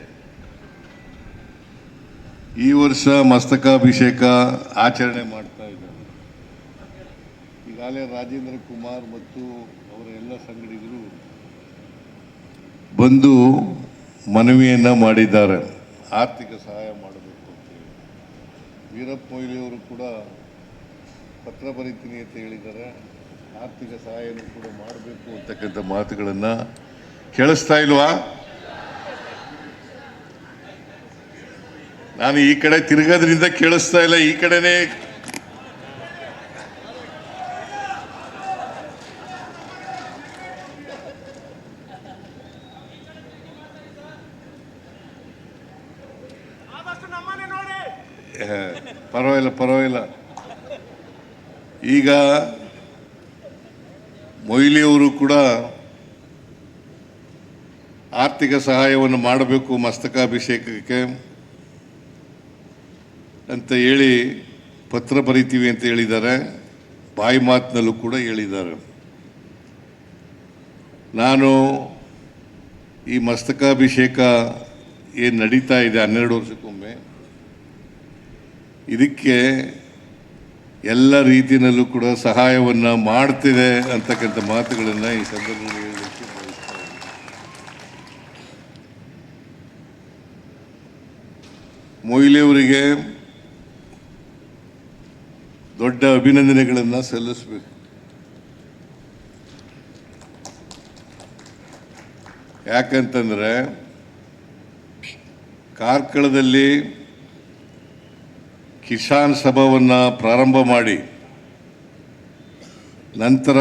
Speaker 1: ಈ ವರ್ಷ ಮಸ್ತಕಾಭಿಷೇಕ ಆಚರಣೆ ಮಾಡ್ತಾ ಇದ್ದಾರೆ. ಈಗಾಗಲೇ ರಾಜೇಂದ್ರ ಕುಮಾರ್ ಮತ್ತು ಅವರ ಎಲ್ಲ ಸಂಗಡಿಗರು ಬಂದು ಮನವಿಯನ್ನ ಮಾಡಿದ್ದಾರೆ, ಆರ್ಥಿಕ ಸಹಾಯ ಮಾಡಬೇಕು ಅಂತೇಳಿ. ವೀರಪ್ಪ ಮೊಯ್ಲಿಯವರು ಕೂಡ ಪತ್ರ ಬರೀತೀನಿ ಅಂತ ಹೇಳಿದ್ದಾರೆ, ಆರ್ಥಿಕ ಸಹಾಯನೂ ಕೂಡ ಮಾಡಬೇಕು ಅಂತಕ್ಕಂಥ ಮಾತುಗಳನ್ನು ಕೇಳಿಸ್ತಾ ಇಲ್ವಾ? ನಾನು ಈ ಕಡೆ ತಿರುಗೋದ್ರಿಂದ ಕೇಳಿಸ್ತಾ ಇಲ್ಲ, ಈ ಕಡೆನೇ ಪರವಾಗಿಲ್ಲ. ಈಗ ಮೊಯ್ಲಿಯವರು ಕೂಡ ಆರ್ಥಿಕ ಸಹಾಯವನ್ನು ಮಾಡಬೇಕು ಮಸ್ತಕಾಭಿಷೇಕಕ್ಕೆ ಅಂತ ಹೇಳಿ ಪತ್ರ ಬರೀತೀವಿ ಅಂತ ಹೇಳಿದ್ದಾರೆ. ಬಾಯಿ ಮಾತಿನಲ್ಲೂ ಕೂಡ ಹೇಳಿದ್ದಾರೆ. ನಾನು ಈ ಮಸ್ತಕಾಭಿಷೇಕ ಏನು ನಡೀತಾ ಇದೆ 12 ವರ್ಷಕ್ಕೊಮ್ಮೆ, ಇದಕ್ಕೆ ಎಲ್ಲ ರೀತಿಯಲ್ಲೂ ಕೂಡ ಸಹಾಯವನ್ನು ಮಾಡ್ತಿದೆ ಅಂತಕ್ಕಂಥ ಮಾತುಗಳನ್ನು ಈ ಸಂದರ್ಭದಲ್ಲಿ ಹೇಳಲಿಕ್ಕೆ ಬಯಸ್ತಾ ಇದ್ದೀನಿ. ಮೊಯ್ಲಿಯವರಿಗೆ ದೊಡ್ಡ ಅಭಿನಂದನೆಗಳನ್ನು ಸಲ್ಲಿಸಬೇಕು. ಯಾಕಂತಂದರೆ ಕಾರ್ಕಳದಲ್ಲಿ ಕಿಸಾನ್ ಸಭಾವನ್ನು ಪ್ರಾರಂಭ ಮಾಡಿ ನಂತರ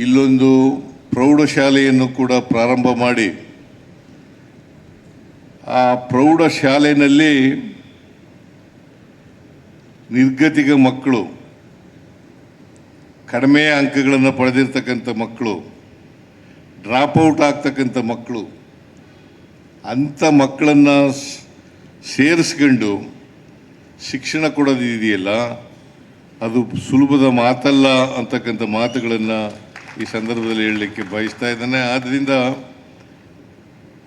Speaker 1: ಇಲ್ಲೊಂದು ಪ್ರೌಢಶಾಲೆಯನ್ನು ಕೂಡ ಪ್ರಾರಂಭ ಮಾಡಿ ಆ ಪ್ರೌಢಶಾಲೆಯಲ್ಲಿ ನಿರ್ಗತಿಕ ಮಕ್ಕಳು, ಕಡಿಮೆ ಅಂಕಗಳನ್ನು ಪಡೆದಿರ್ತಕ್ಕಂಥ ಮಕ್ಕಳು, ಡ್ರಾಪ್ಔಟ್ ಆಗ್ತಕ್ಕಂಥ ಮಕ್ಕಳು, ಅಂಥ ಮಕ್ಕಳನ್ನು ಸೇರಿಸ್ಕೊಂಡು ಶಿಕ್ಷಣ ಕೊಡೋದಿದೆಯಲ್ಲ, ಅದು ಸುಲಭದ ಮಾತಲ್ಲ ಅಂತಕ್ಕಂಥ ಮಾತುಗಳನ್ನು ಈ ಸಂದರ್ಭದಲ್ಲಿ ಹೇಳಲಿಕ್ಕೆ ಬಯಸ್ತಾ ಇದ್ದಾನೆ. ಆದ್ದರಿಂದ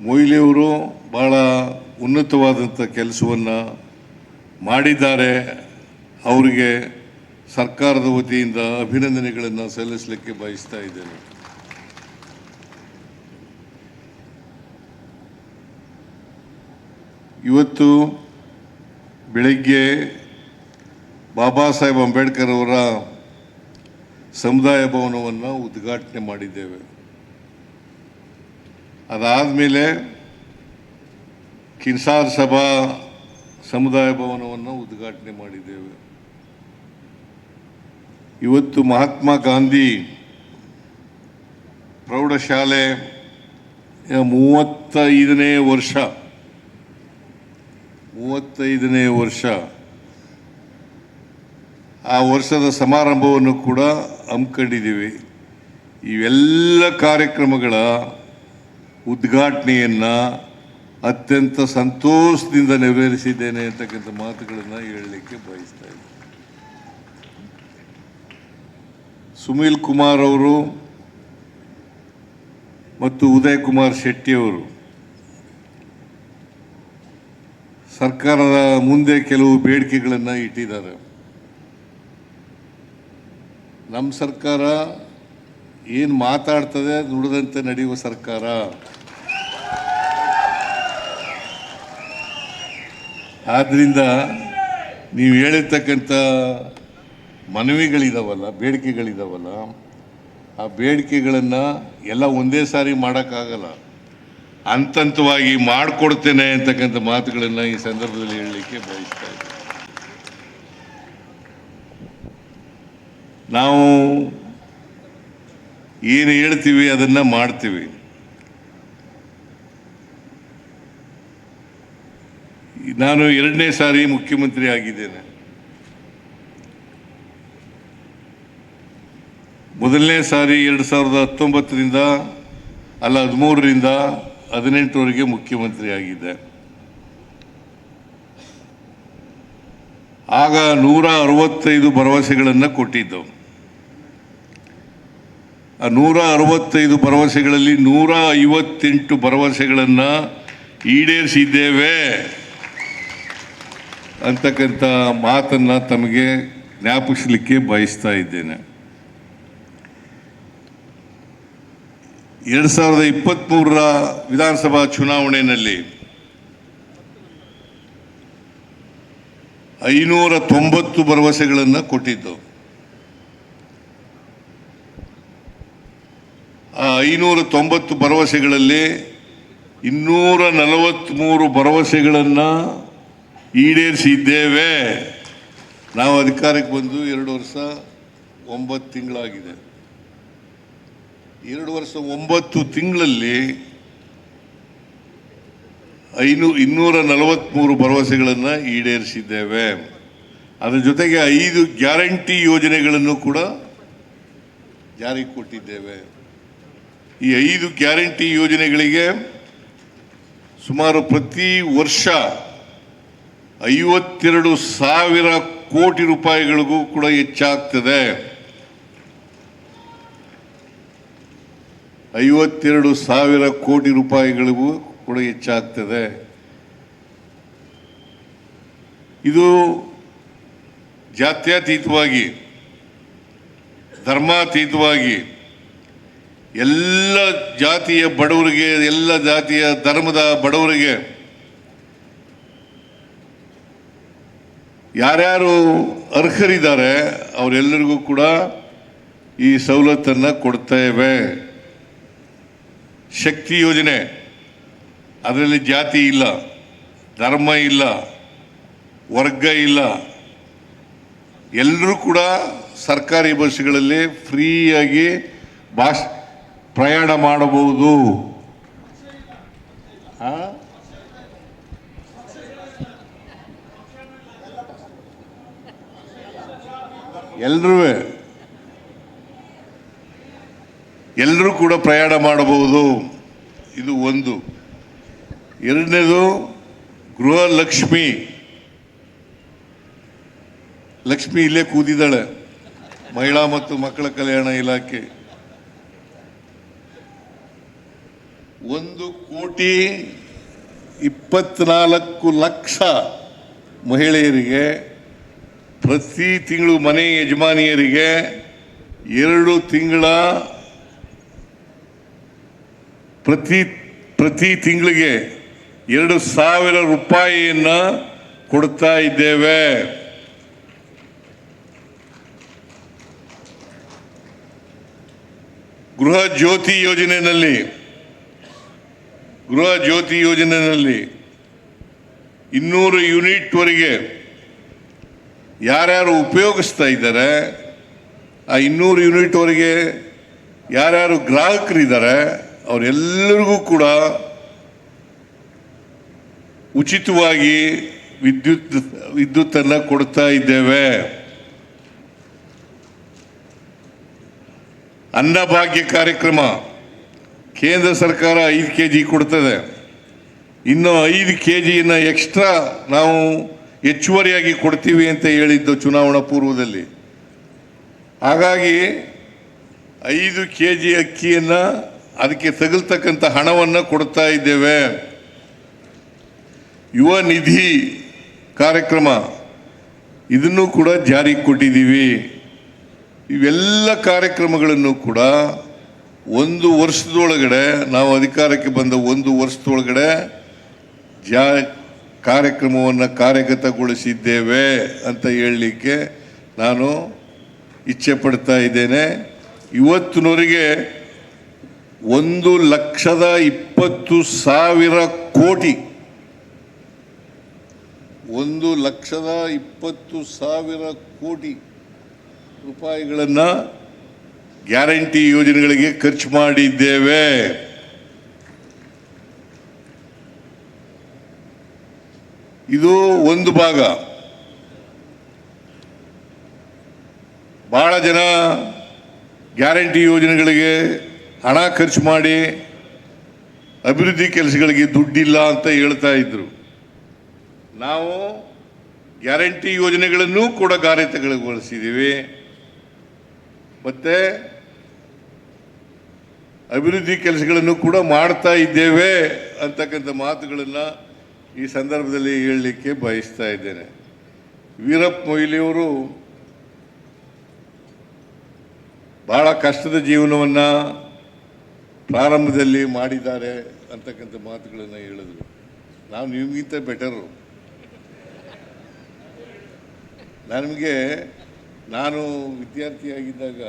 Speaker 1: ಮೊಯ್ಲಿಯವರು ಭಾಳ ಉನ್ನತವಾದಂಥ ಕೆಲಸವನ್ನು ಮಾಡಿದ್ದಾರೆ. ಅವರಿಗೆ ಸರ್ಕಾರದ ವತಿಯಿಂದ ಅಭಿನಂದನೆಗಳನ್ನು ಸಲ್ಲಿಸಲಿಕ್ಕೆ ಬಯಸ್ತಾ ಇದ್ದೇನೆ. ಇವತ್ತು ಬೆಳಗ್ಗೆ ಬಾಬಾ ಸಾಹೇಬ್ ಅಂಬೇಡ್ಕರ್ ಅವರ ಸಮುದಾಯ ಭವನವನ್ನು ಉದ್ಘಾಟನೆ ಮಾಡಿದ್ದೇವೆ. ಅದಾದಮೇಲೆ ಕಿನ್ಸಾರ್ ಸಭಾ ಸಮುದಾಯ ಭವನವನ್ನು ಉದ್ಘಾಟನೆ ಮಾಡಿದ್ದೇವೆ. ಇವತ್ತು ಮಹಾತ್ಮ ಗಾಂಧಿ ಪ್ರೌಢಶಾಲೆ 35ನೇ ವರ್ಷ ಆ ವರ್ಷದ ಸಮಾರಂಭವನ್ನು ಕೂಡ ಹಮ್ಮಿಕೊಂಡಿದ್ದೀವಿ. ಇವೆಲ್ಲ ಕಾರ್ಯಕ್ರಮಗಳ ಉದ್ಘಾಟನೆಯನ್ನು ಅತ್ಯಂತ ಸಂತೋಷದಿಂದ ನೆರವೇರಿಸಿದ್ದೇನೆ ಅಂತಕ್ಕಂಥ ಮಾತುಗಳನ್ನು ಹೇಳಲಿಕ್ಕೆ ಬಯಸ್ತಾ ಇದ್ದೀನಿ. ಸುನೀಲ್ ಕುಮಾರ್ ಅವರು ಮತ್ತು ಉದಯ್ ಕುಮಾರ್ ಶೆಟ್ಟಿಯವರು ಸರ್ಕಾರದ ಮುಂದೆ ಕೆಲವು ಬೇಡಿಕೆಗಳನ್ನು ಇಟ್ಟಿದ್ದಾರೆ. ನಮ್ಮ ಸರ್ಕಾರ ಏನು ಮಾತಾಡ್ತದೆ ನುಡಿದಂತೆ ನಡೆಯುವ ಸರ್ಕಾರ. ಆದ್ದರಿಂದ ನೀವು ಹೇಳಿರ್ತಕ್ಕಂಥ ಮನವಿಗಳಿದಾವಲ್ಲ, ಬೇಡಿಕೆಗಳಿದಾವಲ್ಲ, ಆ ಬೇಡಿಕೆಗಳನ್ನು ಎಲ್ಲ ಒಂದೇ ಸಾರಿ ಮಾಡೋಕ್ಕಾಗಲ್ಲ. ಹಂತವಾಗಿ ಮಾಡಿಕೊಡ್ತೇನೆ ಅಂತಕ್ಕಂಥ ಮಾತುಗಳನ್ನು ಈ ಸಂದರ್ಭದಲ್ಲಿ ಹೇಳಲಿಕ್ಕೆ ಬಯಸ್ತಾ ಇದ್ದೀನಿ. ನಾವು ಏನು ಹೇಳ್ತೀವಿ ಅದನ್ನು ಮಾಡ್ತೀವಿ. ನಾನು 2ನೇ ಸಾರಿ ಮುಖ್ಯಮಂತ್ರಿ ಆಗಿದ್ದೇನೆ. ಮೊದಲನೇ ಸಾರಿ 2019ರಿಂದ 13ರಿಂದ 18ವರೆಗೆ ಮುಖ್ಯಮಂತ್ರಿ ಆಗಿದ್ದೆ. ಆಗ 165 ಭರವಸೆಗಳನ್ನು ಕೊಟ್ಟಿದ್ದು. ಆ 165 ಭರವಸೆಗಳಲ್ಲಿ 158 ಭರವಸೆಗಳನ್ನು ಈಡೇರಿಸಿದ್ದೇವೆ ಅಂತಕ್ಕಂಥ ಮಾತನ್ನು ತಮಗೆ ಜ್ಞಾಪಿಸಲಿಕ್ಕೆ ಬಯಸ್ತಾ ಇದ್ದೇನೆ. 2023ರ ವಿಧಾನಸಭಾ ಚುನಾವಣೆಯಲ್ಲಿ 590 ಭರವಸೆಗಳನ್ನು ಕೊಟ್ಟಿದ್ದು. ಆ 590 ಭರವಸೆಗಳಲ್ಲಿ 243 ಭರವಸೆಗಳನ್ನು ಈಡೇರಿಸಿದ್ದೇವೆ. ನಾವು ಅಧಿಕಾರಕ್ಕೆ ಬಂದು 2 ವರ್ಷ 9 ತಿಂಗಳಾಗಿದೆ. 2 ವರ್ಷ 9 ತಿಂಗಳಲ್ಲಿ 243 ಭರವಸೆಗಳನ್ನು ಈಡೇರಿಸಿದ್ದೇವೆ. ಅದರ ಜೊತೆಗೆ 5 ಗ್ಯಾರಂಟಿ ಯೋಜನೆಗಳನ್ನು ಕೂಡ ಜಾರಿಗೆ ಕೊಟ್ಟಿದ್ದೇವೆ. ಈ 5 ಗ್ಯಾರಂಟಿ ಯೋಜನೆಗಳಿಗೆ ಸುಮಾರು ಪ್ರತಿ ವರ್ಷ 52,000 ಕೋಟಿ ರೂಪಾಯಿಗಳಿಗೂ ಕೂಡ ಹೆಚ್ಚಾಗ್ತದೆ. 52,000 ಕೋಟಿ ರೂಪಾಯಿಗಳಿಗೂ ಕೂಡ ಹೆಚ್ಚಾಗ್ತದೆ. ಇದು ಜಾತ್ಯತೀತವಾಗಿ, ಧರ್ಮಾತೀತವಾಗಿ ಎಲ್ಲ ಜಾತಿಯ ಬಡವರಿಗೆ, ಎಲ್ಲ ಜಾತಿಯ ಧರ್ಮದ ಬಡವರಿಗೆ, ಯಾರ್ಯಾರು ಅರ್ಹರಿದ್ದಾರೆ ಅವರೆಲ್ಲರಿಗೂ ಕೂಡ ಈ ಸವಲತ್ತನ್ನು ಕೊಡ್ತೇವೆ. ಶಕ್ತಿ ಯೋಜನೆ, ಅದರಲ್ಲಿ ಜಾತಿ ಇಲ್ಲ, ಧರ್ಮ ಇಲ್ಲ, ವರ್ಗ ಇಲ್ಲ. ಎಲ್ಲರೂ ಕೂಡ ಸರ್ಕಾರಿ ಬಸ್ಗಳಲ್ಲಿ ಫ್ರೀಯಾಗಿ ಪ್ರಯಾಣ ಮಾಡಬಹುದು. ಎಲ್ಲರೂ ಕೂಡ ಪ್ರಯಾಣ ಮಾಡಬಹುದು. ಇದು ಒಂದು. ಎರಡನೇದು ಗೃಹಲಕ್ಷ್ಮಿ. ಲಕ್ಷ್ಮಿ ಇಲ್ಲೇ ಕೂದಿದ್ದಾಳೆ, ಮಹಿಳಾ ಮತ್ತು ಮಕ್ಕಳ ಕಲ್ಯಾಣ ಇಲಾಖೆ. 1,24,00,000 ಮಹಿಳೆಯರಿಗೆ ಪ್ರತಿ ತಿಂಗಳು, ಮನೆ ಯಜಮಾನಿಯರಿಗೆ 2 ತಿಂಗಳ ಪ್ರತಿ ತಿಂಗಳಿಗೆ 2,000 ರೂಪಾಯಿಯನ್ನು ಕೊಡ್ತಾ ಇದ್ದೇವೆ. ಗೃಹ ಜ್ಯೋತಿ ಯೋಜನೆಯಲ್ಲಿ 200 ಯೂನಿಟ್ವರೆಗೆ ಯಾರ್ಯಾರು ಉಪಯೋಗಿಸ್ತಾ ಇದ್ದಾರೆ, ಆ 200 ಯೂನಿಟ್ವರೆಗೆ ಯಾರ್ಯಾರು ಗ್ರಾಹಕರಿದ್ದಾರೆ ಅವರೆಲ್ಲರಿಗೂ ಕೂಡ ಉಚಿತವಾಗಿ ವಿದ್ಯುತ್ತನ್ನು ಕೊಡ್ತಾ ಇದ್ದೇವೆ. ಅನ್ನಭಾಗ್ಯ ಕಾರ್ಯಕ್ರಮ ಕೇಂದ್ರ ಸರ್ಕಾರ 5 kg ಕೊಡ್ತದೆ. ಇನ್ನು 5 kgಯನ್ನು ಎಕ್ಸ್ಟ್ರಾ ನಾವು ಹೆಚ್ಚುವರಿಯಾಗಿ ಕೊಡ್ತೀವಿ ಅಂತ ಹೇಳಿದ್ದು ಚುನಾವಣಾ ಪೂರ್ವದಲ್ಲಿ. ಹಾಗಾಗಿ 5 kg ಅಕ್ಕಿಯನ್ನು, ಅದಕ್ಕೆ ತಗಲ್ತಕ್ಕಂಥ ಹಣವನ್ನು ಕೊಡ್ತಾ ಇದ್ದೇವೆ. ಯುವ ನಿಧಿ ಕಾರ್ಯಕ್ರಮ ಇದನ್ನು ಕೂಡ ಜಾರಿಗೆ ಕೊಟ್ಟಿದ್ದೀವಿ. ಇವೆಲ್ಲ ಕಾರ್ಯಕ್ರಮಗಳನ್ನು ಕೂಡ 1 ವರ್ಷದೊಳಗಡೆ, ನಾವು ಅಧಿಕಾರಕ್ಕೆ ಬಂದ 1 ವರ್ಷದೊಳಗಡೆ ಕಾರ್ಯಕ್ರಮವನ್ನು ಕಾರ್ಯಗತಗೊಳಿಸಿದ್ದೇವೆ ಅಂತ ಹೇಳಲಿಕ್ಕೆ ನಾನು ಇಚ್ಛೆ ಪಡ್ತಾ ಇದ್ದೇನೆ. ಇವತ್ತಿನವರೆಗೆ 1,20,000 ಕೋಟಿ 1,20,000 ಕೋಟಿ ರೂಪಾಯಿಗಳನ್ನು ಗ್ಯಾರಂಟಿ ಯೋಜನೆಗಳಿಗೆ ಖರ್ಚು ಮಾಡಿದ್ದೇವೆ. ಇದು ಒಂದು ಭಾಗ. ಬಹಳ ಜನ ಗ್ಯಾರಂಟಿ ಯೋಜನೆಗಳಿಗೆ ಹಣ ಖರ್ಚು ಮಾಡಿ ಅಭಿವೃದ್ಧಿ ಕೆಲಸಗಳಿಗೆ ದುಡ್ಡಿಲ್ಲ ಅಂತ ಹೇಳ್ತಾ ಇದ್ರು. ನಾವು ಗ್ಯಾರಂಟಿ ಯೋಜನೆಗಳನ್ನು ಕೂಡ ಕಾರ್ಯಗತಗೊಳಿಸಿದ್ದೀವಿ. ಮತ್ತೆ ಅಭಿವೃದ್ಧಿ ಕೆಲಸಗಳನ್ನು ಕೂಡ ಮಾಡ್ತಾ ಇದ್ದೇವೆ ಅಂತಕ್ಕಂಥ ಮಾತುಗಳನ್ನು ಈ ಸಂದರ್ಭದಲ್ಲಿ ಹೇಳಲಿಕ್ಕೆ ಬಯಸ್ತಾ ಇದ್ದೇನೆ. ವೀರಪ್ಪ ಮೊಯ್ಲಿಯವರು ಬಹಳ ಕಷ್ಟದ ಜೀವನವನ್ನು ಪ್ರಾರಂಭದಲ್ಲಿ ಮಾಡಿದ್ದಾರೆ ಅಂತಕ್ಕಂಥ ಮಾತುಗಳನ್ನು ಹೇಳಿದ್ರು. ನಾವು ನಿಮಗಿಂತ ಬೆಟರು. ನಾನು ವಿದ್ಯಾರ್ಥಿಯಾಗಿದ್ದಾಗ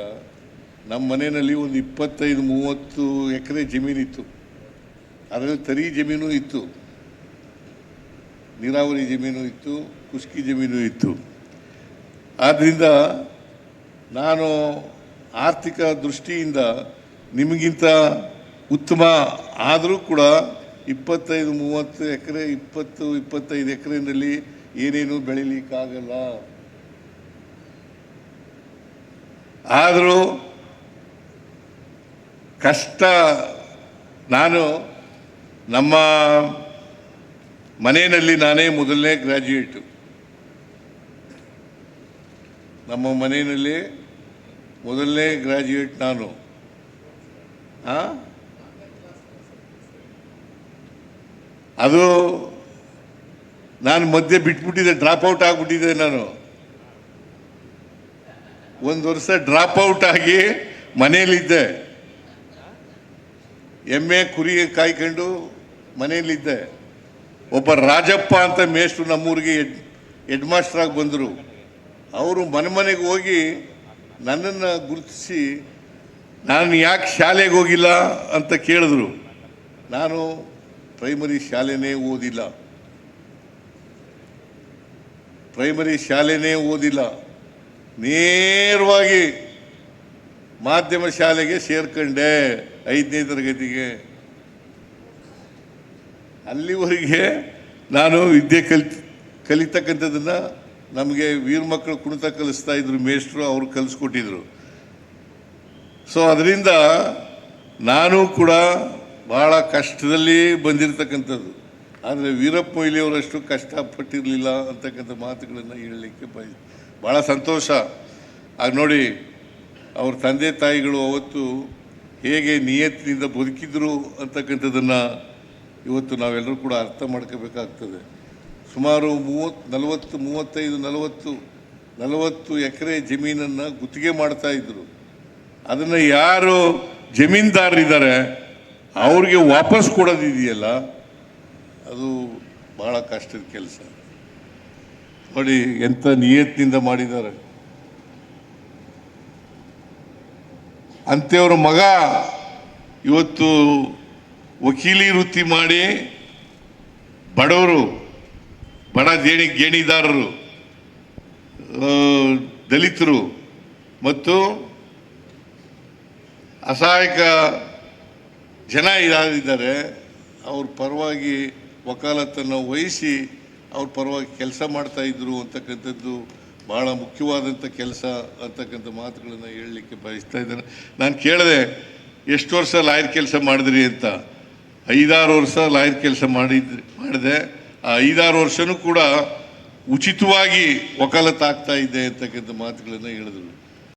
Speaker 1: ನಮ್ಮ ಮನೆಯಲ್ಲಿ ಒಂದು 25-30 ಎಕರೆ ಜಮೀನಿತ್ತು. ಅದರಲ್ಲಿ ತರಿ ಜಮೀನು ಇತ್ತು, ನೀರಾವರಿ ಜಮೀನು ಇತ್ತು, ಕುಷ್ಕಿ ಜಮೀನು ಇತ್ತು. ಆದ್ದರಿಂದ ನಾನು ಆರ್ಥಿಕ ದೃಷ್ಟಿಯಿಂದ ನಿಮಗಿಂತ ಉತ್ತಮ ಆದರೂ ಕೂಡ 25-30 ಎಕರೆ, 20-25 ಎಕರೆಯಲ್ಲಿ ಏನೇನು ಬೆಳಿಲಿಕ್ಕಾಗಲ್ಲ. ಆದರೂ ಕಷ್ಟ. ನಾನು ನಮ್ಮ ಮನೆಯಲ್ಲಿ ನಾನೇ ಮೊದಲನೇ ಗ್ರ್ಯಾಜುಯೇಟು. ನಮ್ಮ ಮನೆಯಲ್ಲಿ ಮೊದಲನೇ ಗ್ರ್ಯಾಜುಯೇಟ್ ನಾನು. ಅದು ನಾನು ಮಧ್ಯೆ ಬಿಟ್ಬಿಟ್ಟಿದ್ದೆ, ಡ್ರಾಪ್ ಔಟ್ ಆಗಿಬಿಟ್ಟಿದ್ದೆ. ನಾನು 1 ವರ್ಷ ಡ್ರಾಪ್ ಔಟ್ ಆಗಿ ಮನೆಯಲ್ಲಿದ್ದೆ. ಎಮ್ಮೆ ಕುರಿ ಕಾಯ್ಕೊಂಡು ಮನೆಯಲ್ಲಿದ್ದೆ. ಒಬ್ಬ ರಾಜಪ್ಪ ಅಂತ ಮೇಷ್ಟ್ರು ನಮ್ಮೂರಿಗೆ ಹೆಡ್ ಮಾಸ್ಟ್ರಾಗಿ ಬಂದರು. ಅವರು ಮನೆಗೆ ಹೋಗಿ ನನ್ನನ್ನು ಗುರುತಿಸಿ ನಾನು ಯಾಕೆ ಶಾಲೆಗೆ ಹೋಗಿಲ್ಲ ಅಂತ ಕೇಳಿದ್ರು. ನಾನು ಪ್ರೈಮರಿ ಶಾಲೆನೇ ಓದಿಲ್ಲ. ನೇರವಾಗಿ ಮಾಧ್ಯಮ ಶಾಲೆಗೆ ಸೇರ್ಕೊಂಡೆ 5ನೇ ತರಗತಿಗೆ. ಅಲ್ಲಿವರೆಗೆ ನಾನು ವಿದ್ಯೆ ಕಲಿತಕ್ಕಂಥದ್ದನ್ನು ನಮಗೆ ವೀರ ಮಕ್ಕಳು ಕುಣಿತ ಕಲಿಸ್ತಾ ಇದ್ರು ಮೇಷ್ಟ್ರು, ಅವರು ಕಲಿಸ್ಕೊಟ್ಟಿದ್ರು. ಸೊ ಅದರಿಂದ ನಾನು ಕೂಡ ಭಾಳ ಕಷ್ಟದಲ್ಲಿ ಬಂದಿರತಕ್ಕಂಥದ್ದು. ಆದರೆ ವೀರಪ್ಪ ಮೊಯ್ಲಿಯವರಷ್ಟು ಕಷ್ಟಪಟ್ಟಿರಲಿಲ್ಲ ಅಂತಕ್ಕಂಥ ಮಾತುಗಳನ್ನು ಹೇಳಲಿಕ್ಕೆ ಭಾಳ ಸಂತೋಷ. ಆಗ ನೋಡಿ, ಅವ್ರ ತಂದೆ ತಾಯಿಗಳು ಅವತ್ತು ಹೇಗೆ ನಿಯತ್ತಿನಿಂದ ಬದುಕಿದ್ರು ಅಂತಕ್ಕಂಥದ್ದನ್ನು ಇವತ್ತು ನಾವೆಲ್ಲರೂ ಕೂಡ ಅರ್ಥ ಮಾಡ್ಕೋಬೇಕಾಗ್ತದೆ. ಸುಮಾರು 40 ಎಕರೆ ಜಮೀನನ್ನು ಗುತ್ತಿಗೆ ಮಾಡ್ತಾಯಿದ್ರು. ಅದನ್ನು ಯಾರು ಜಮೀನ್ದಾರರಿದ್ದಾರೆ ಅವ್ರಿಗೆ ವಾಪಸ್ ಕೊಡೋದಿದೆಯಲ್ಲ, ಅದು ಭಾಳ ಕಷ್ಟದ ಕೆಲಸ. ನೋಡಿ ಎಂಥ ನಿಯತ್ತಿನಿಂದ ಮಾಡಿದ್ದಾರೆ. ಅಂಥವ್ರ ಮಗ ಇವತ್ತು ವಕೀಲಿ ವೃತ್ತಿ ಮಾಡಿ ಬಡವರು, ಬಡ ಗೇಣಿದಾರರು, ದಲಿತರು ಮತ್ತು ಅಸಹಾಯಕ ಜನ ಯಾರಿದ್ದಾರೆ ಅವ್ರ ಪರವಾಗಿ ವಕಾಲತ್ತನ್ನು ವಹಿಸಿ ಅವ್ರ ಪರವಾಗಿ ಕೆಲಸ ಮಾಡ್ತಾಯಿದ್ರು ಅಂತಕ್ಕಂಥದ್ದು ಭಾಳ ಮುಖ್ಯವಾದಂಥ ಕೆಲಸ ಅಂತಕ್ಕಂಥ ಮಾತುಗಳನ್ನು ಹೇಳಲಿಕ್ಕೆ ಬಯಸ್ತಾ ಇದ್ದೇನೆ. ನಾನು ಕೇಳಿದೆ, ಎಷ್ಟು ವರ್ಷ ಲಾಯರ್ ಕೆಲಸ ಮಾಡಿದ್ರಿ ಅಂತ. 5-6 ವರ್ಷ ಲಾಯರ್ ಕೆಲಸ ಮಾಡಿದೆ. ಆ 5-6 ವರ್ಷನೂ ಕೂಡ ಉಚಿತವಾಗಿ ವಕಾಲತ್ತು ಆಗ್ತಾ ಇದೆ ಅಂತಕ್ಕಂಥ ಮಾತುಗಳನ್ನು ಹೇಳಿದ್ರು.